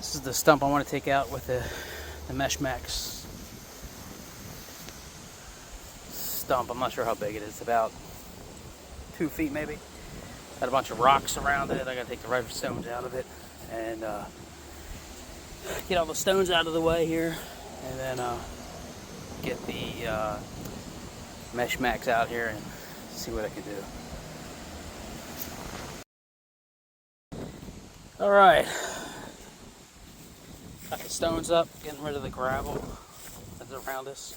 This is the stump I want to take out with the Mech Maxx stump. I'm not sure how big it is, about 2 feet maybe. Got a bunch of rocks around it. I gotta take the red stones out of it and get all the stones out of the way here, and then get the Mech Maxx out here and see what I can do. All right, got the stones up, getting rid of the gravel that's around us.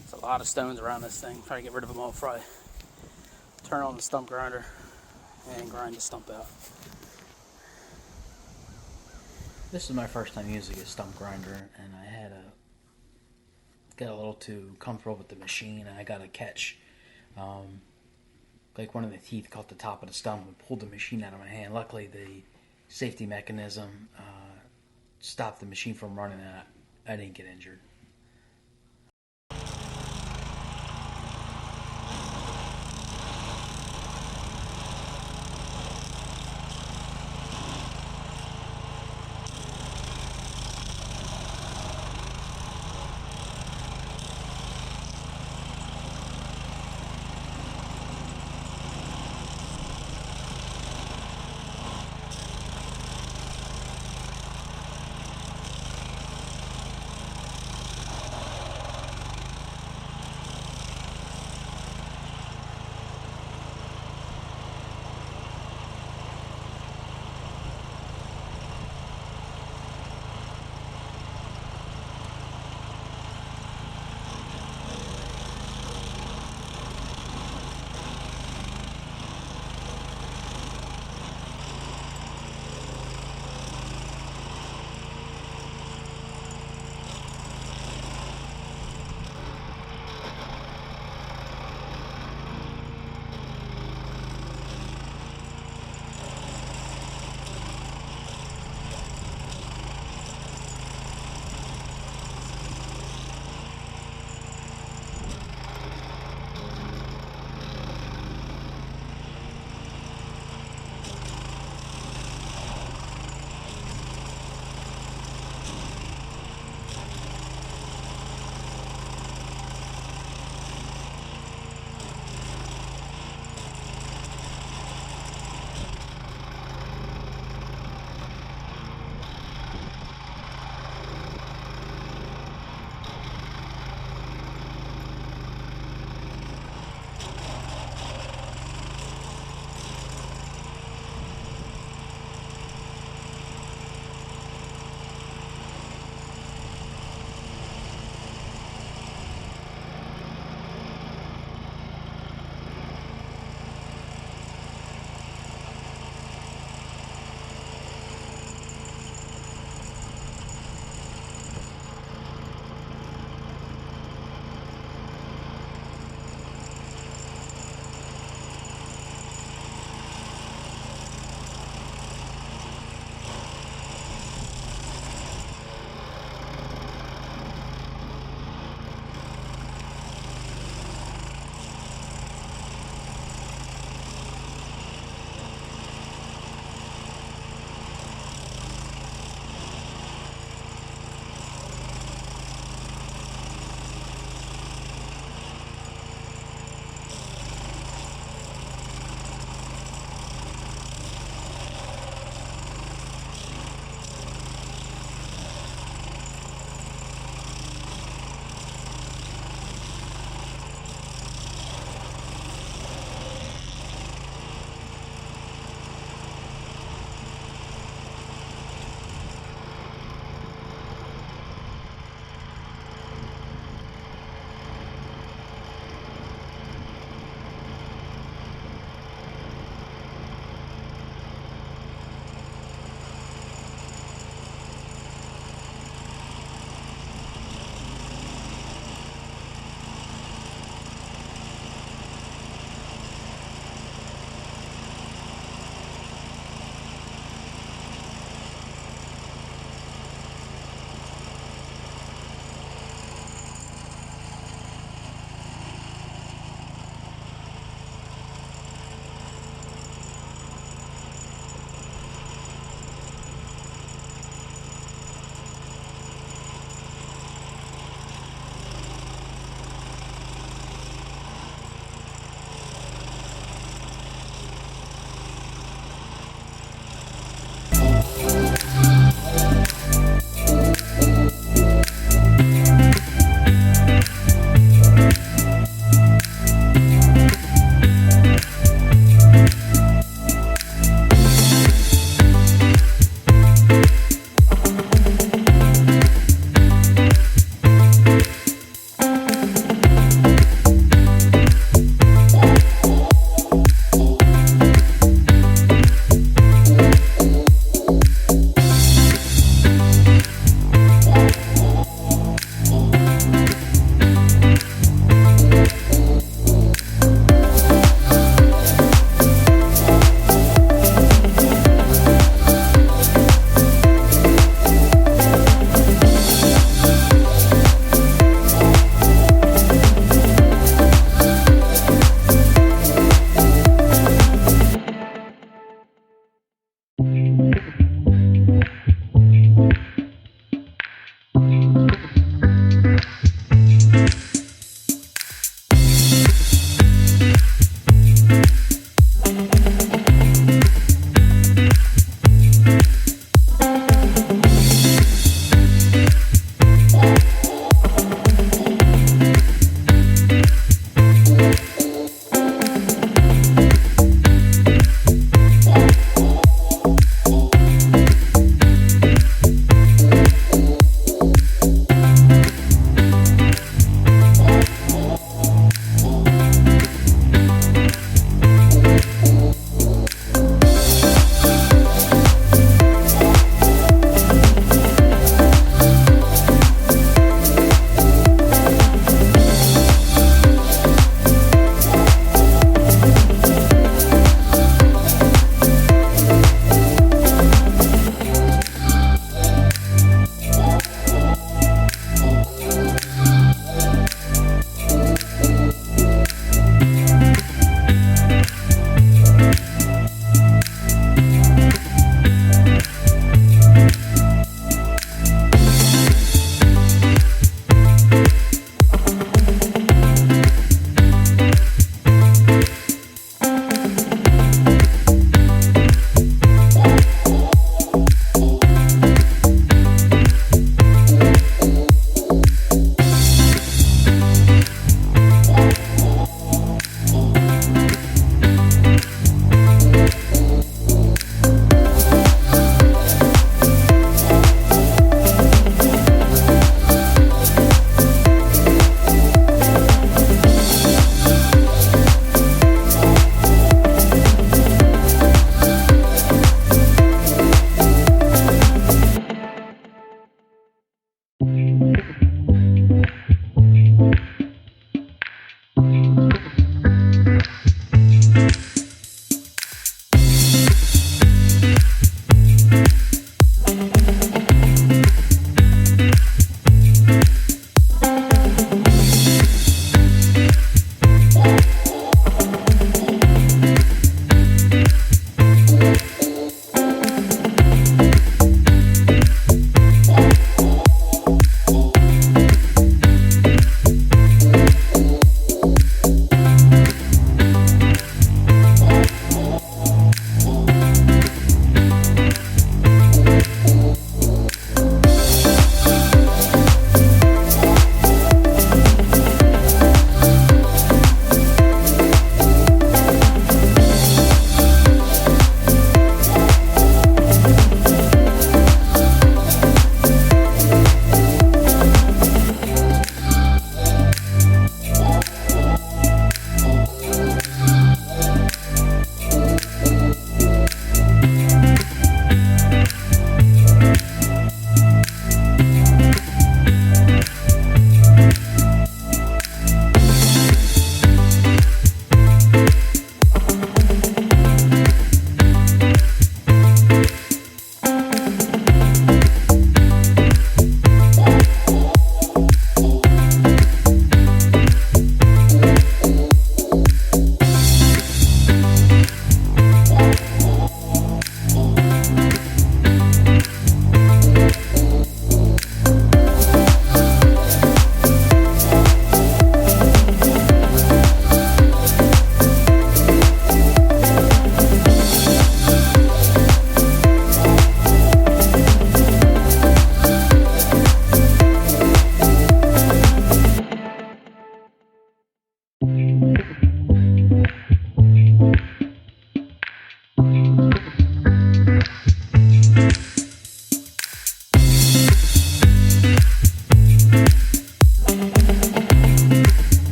There's a lot of stones around this thing. Try to get rid of them all before I turn on the stump grinder and grind the stump out. This is my first time using a stump grinder, and I had got a little too comfortable with the machine, and I got a catch. Like one of the teeth caught the top of the stump and pulled the machine out of my hand. Luckily, the safety mechanism stopped the machine from running, and I didn't get injured.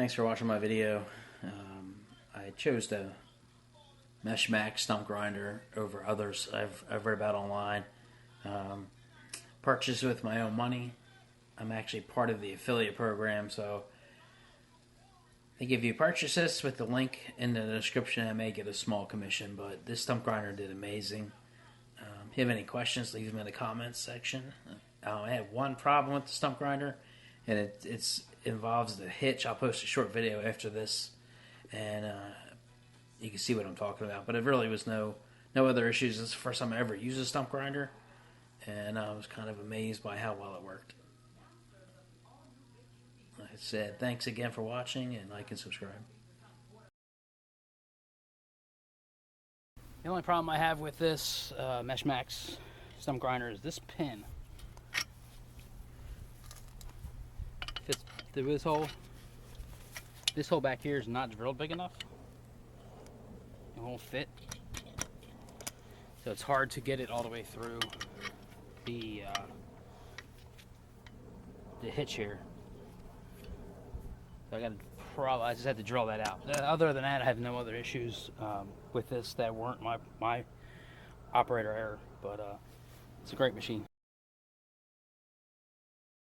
thanks for watching my video. I chose the Mech Maxx stump grinder over others I've read about online. Purchased with my own money. I'm actually part of the affiliate program, so they give you purchases with the link in the description. I may get a small commission, but this stump grinder did amazing. If you have any questions, leave them in the comments section. I have one problem with the stump grinder, and it involves the hitch. I'll post a short video after this, and you can see what I'm talking about. But it really was no other issues. This is the first time I ever used a stump grinder, and I was kind of amazed by how well it worked. Like I said, thanks again for watching, and like and subscribe. The only problem I have with this Mech Maxx stump grinder is this pin. Fits through this hole. This hole back here is not drilled big enough. It won't fit. So it's hard to get it all the way through the hitch here. So I just had to drill that out. Other than that, I have no other issues with this that weren't my operator error. But it's a great machine.